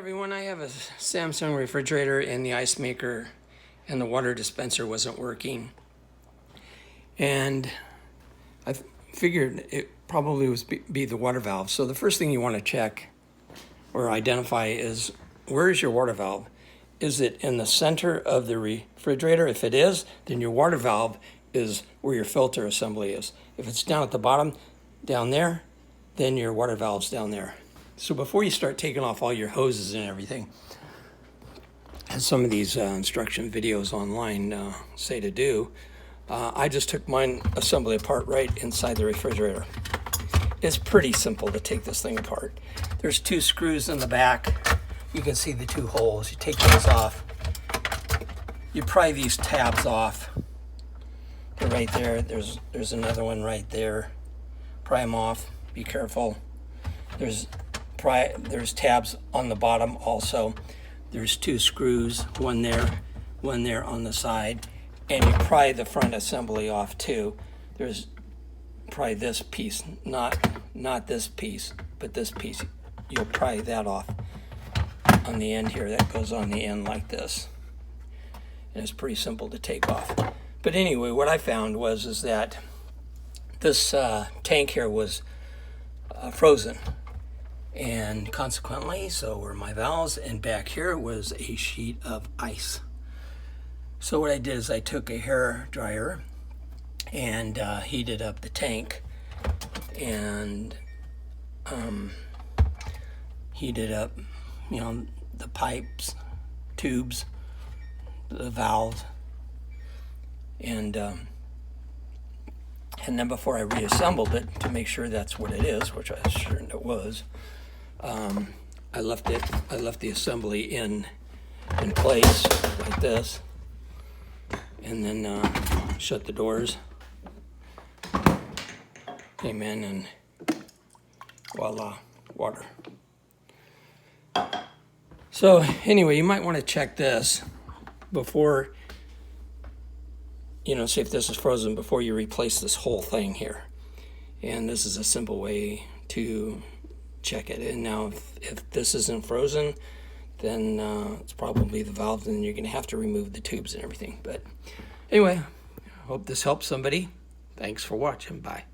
Everyone, I have a Samsung refrigerator and the ice maker and the water dispenser wasn't working. And I figured it probably was be the water valve. So the first thing you want to check or identify is, where is your water valve? Is it in the center of the refrigerator? If it is, then your water valve is where your filter assembly is. If it's down at the bottom, down there, then your water valve's down there. So before you start taking off all your hoses and everything, as some of these instruction videos online say to do, I just took mine assembly apart right inside the refrigerator. It's pretty simple to take this thing apart. There's two screws in the back. You can see the two holes. You take those off. You pry these tabs off. They're right there. There's another one right there. Pry them off. Be careful. There's tabs on the bottom also. There's two screws, one there on the side, and you pry the front assembly off too. There's pry this piece, not this piece, but this piece. You'll pry that off on the end here. That goes on the end like this, and it's pretty simple to take off. But anyway, what I found is that this tank here was frozen. And consequently, so were my valves, and back here was a sheet of ice. So what I did is I took a hair dryer and heated up the tank and heated up, the pipes, tubes, the valves, and then before I reassembled it to make sure that's what it is, which I was sure it was, I left the assembly in place like this, and then shut the doors. Came in and voila, water. So anyway, you might want to check this before, see if this is frozen before you replace this whole thing here. And this is a simple way to check it. And now if this isn't frozen, then it's probably the valve, and you're going to have to remove the tubes and everything. But anyway, I hope this helps somebody. Thanks for watching. Bye.